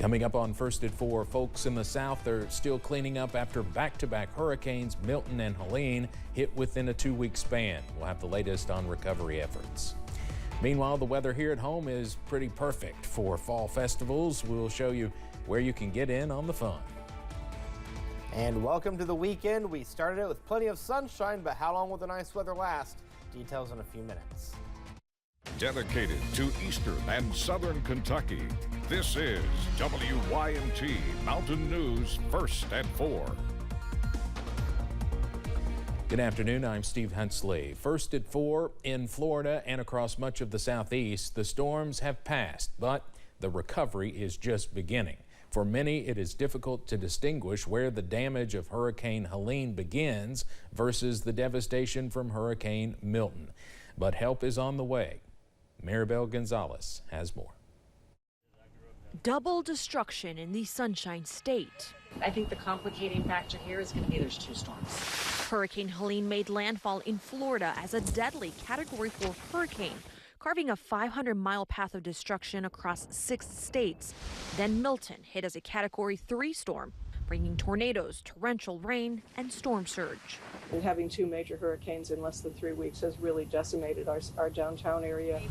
Coming up on First at 4, folks in the South are still cleaning up after back-to-back hurricanes Milton and Helene hit within a 2-week span. We'll have the latest on recovery efforts. Meanwhile, the weather here at home is pretty perfect for fall festivals. We'll show you where you can get in on the fun. And welcome to the weekend. We started it with plenty of sunshine, but how long will the nice weather last? Details in a few minutes. Dedicated to Eastern and Southern Kentucky, this is WYMT Mountain News First at 4. Good afternoon, I'm Steve Huntley. First at 4, in Florida and across much of the southeast, the storms have passed, but the recovery is just beginning. For many, it is difficult to distinguish where the damage of Hurricane Helene begins versus the devastation from Hurricane Milton. But help is on the way. Maribel Gonzalez has more. Double destruction in the Sunshine State. I think the complicating factor here is going to be there's 2 storms. Hurricane Helene made landfall in Florida as a deadly Category 4 hurricane, carving a 500-mile path of destruction across 6 states. Then Milton hit as a Category 3 storm, bringing tornadoes, torrential rain, and storm surge. And having 2 major hurricanes in less than 3 weeks has really decimated our downtown area.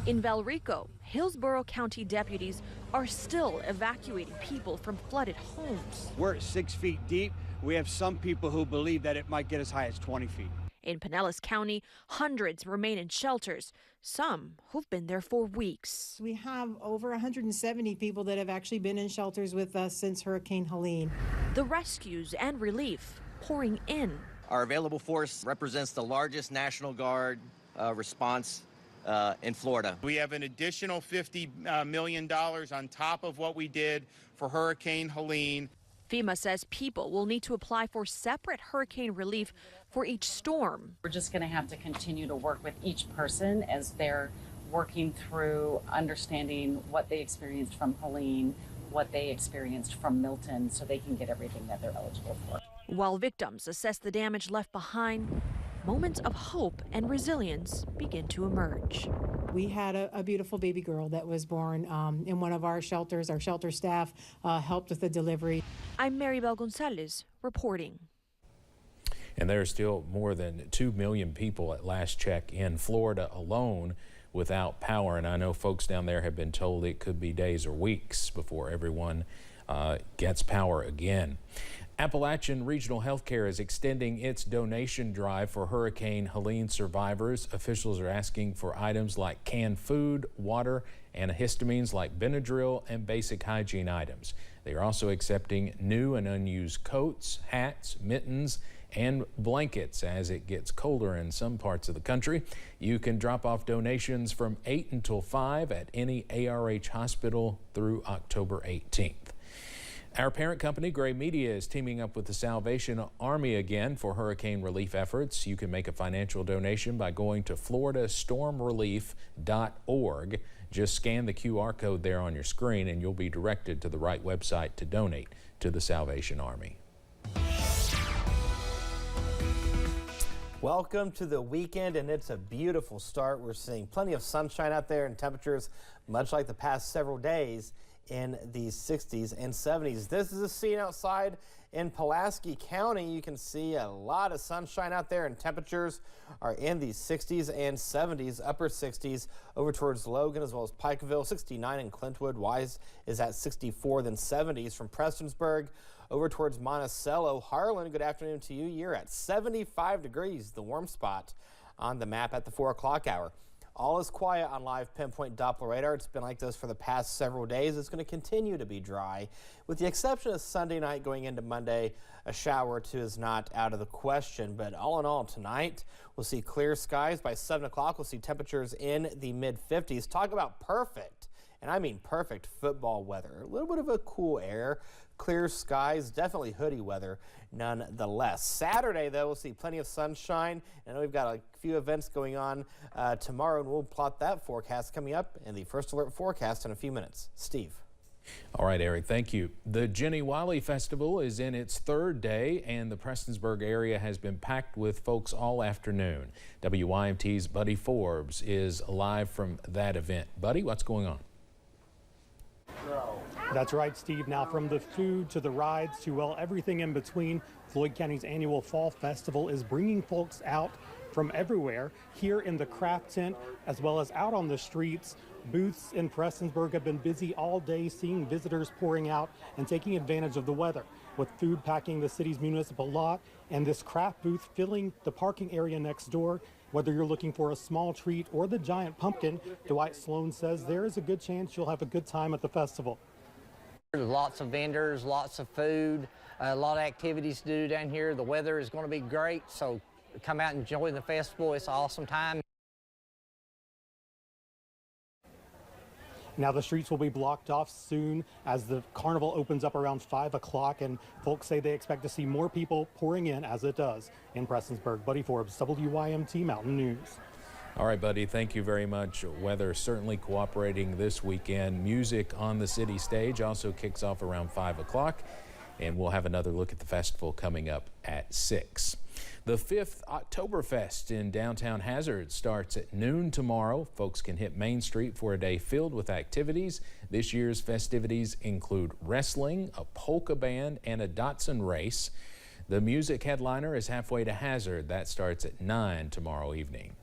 In Valrico, Hillsborough County deputies are still evacuating people from flooded homes. We're at 6 feet deep. We have some people who believe that it might get as high as 20 feet. In Pinellas County, hundreds remain in shelters, some who've been there for weeks. We have over 170 people that have actually been in shelters with us since Hurricane Helene. The rescues and relief pouring in. Our available force represents the largest National Guard response in Florida. We have an additional $50 million on top of what we did for Hurricane Helene. FEMA says people will need to apply for separate hurricane relief for each storm. We're just going to have to continue to work with each person as they're working through understanding what they experienced from Helene, what they experienced from Milton, so they can get everything that they're eligible for. While victims assess the damage left behind, moments of hope and resilience begin to emerge. We had a beautiful baby girl that was born in one of our shelters. Our shelter staff helped with the delivery. I'm Maribel Gonzalez reporting. And there are still more than 2 million people at last check in Florida alone without power. And I know folks down there have been told it could be days or weeks before everyone gets power again. Appalachian Regional Healthcare is extending its donation drive for Hurricane Helene survivors. Officials are asking for items like canned food, water, antihistamines like Benadryl, and basic hygiene items. They are also accepting new and unused coats, hats, mittens, and blankets as it gets colder in some parts of the country. You can drop off donations from 8 until 5 at any ARH hospital through October 18th. Our parent company, Gray Media, is teaming up with the Salvation Army again for hurricane relief efforts. You can make a financial donation by going to floridastormrelief.org. Just scan the QR code there on your screen and you'll be directed to the right website to donate to the Salvation Army. Welcome to the weekend, and it's a beautiful start. We're seeing plenty of sunshine out there and temperatures much like the past several days in the 60s and 70s. This is a scene outside in Pulaski County. You can see a lot of sunshine out there, and temperatures are in the 60s and 70s, upper 60s over towards Logan as well as Pikeville, 69 in Clintwood. Wise is at 64, then 70s from Prestonsburg over towards Monticello. Harlan, good afternoon to you. You're at 75 degrees, the warm spot on the map at the 4 o'clock hour. All is quiet on live pinpoint Doppler radar. It's been like this for the past several days. It's going to continue to be dry, with the exception of Sunday night going into Monday. A shower or two is not out of the question, but all in all, tonight we'll see clear skies. By 7 o'clock, we'll see temperatures in the mid-50s. Talk about perfect, and I mean perfect football weather. A little bit of a cool air, clear skies, definitely hoodie weather nonetheless. Saturday, though, we'll see plenty of sunshine. I know we've got a few events going on tomorrow, and we'll plot that forecast coming up in the First Alert forecast in a few minutes. Steve. All right, Eric, thank you. The Jenny Wiley Festival is in its 3rd day, and the Prestonsburg area has been packed with folks all afternoon. WYMT's Buddy Forbes is live from that event. Buddy, what's going on? No. That's right, Steve. Now, from the food to the rides to, well, everything in between, Floyd County's annual Fall Festival is bringing folks out from everywhere here in the craft tent as well as out on the streets. Booths in Prestonsburg have been busy all day, seeing visitors pouring out and taking advantage of the weather, with food packing the city's municipal lot and this craft booth filling the parking area next door. Whether you're looking for a small treat or the giant pumpkin, Dwight Sloan says there is a good chance you'll have a good time at the festival. There's lots of vendors, lots of food, a lot of activities to do down here. The weather is going to be great, so come out and enjoy the festival. It's an awesome time. Now the streets will be blocked off soon as the carnival opens up around 5 o'clock, and folks say they expect to see more people pouring in as it does. In Prestonsburg, Buddy Forbes, WYMT Mountain News. All right, Buddy, thank you very much. Weather certainly cooperating this weekend. Music on the city stage also kicks off around 5 o'clock, and we'll have another look at the festival coming up at 6. The 5th Oktoberfest in downtown Hazard starts at noon tomorrow. Folks can hit Main Street for a day filled with activities. This year's festivities include wrestling, a polka band, and a Datsun race. The music headliner is Halfway to Hazard. That starts at 9 tomorrow evening.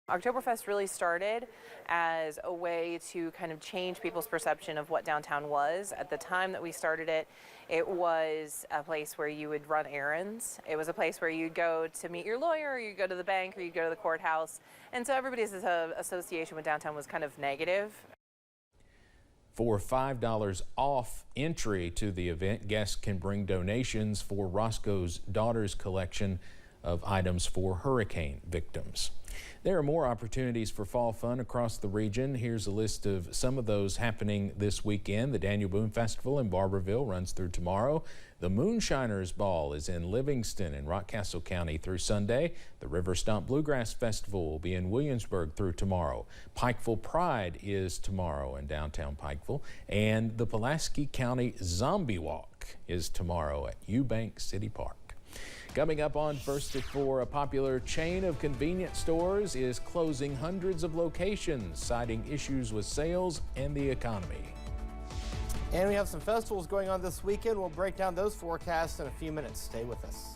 Oktoberfest really started as a way to kind of change people's perception of what downtown was. At the time that we started it, it was a place where you would run errands. It was a place where you'd go to meet your lawyer, or you'd go to the bank, or you'd go to the courthouse. And so everybody's association with downtown was kind of negative. For $5 off entry to the event, guests can bring donations for Roscoe's Daughters collection of items for hurricane victims. There are more opportunities for fall fun across the region. Here's a list of some of those happening this weekend. The Daniel Boone Festival in Barberville runs through tomorrow. The Moonshiners Ball is in Livingston and Rockcastle County through Sunday. The River Stomp Bluegrass Festival will be in Williamsburg through tomorrow. Pikeville Pride is tomorrow in downtown Pikeville. And the Pulaski County Zombie Walk is tomorrow at Eubank City Park. Coming up on First at 4, a popular chain of convenience stores is closing hundreds of locations, citing issues with sales and the economy. And we have some festivals going on this weekend. We'll break down those forecasts in a few minutes. Stay with us.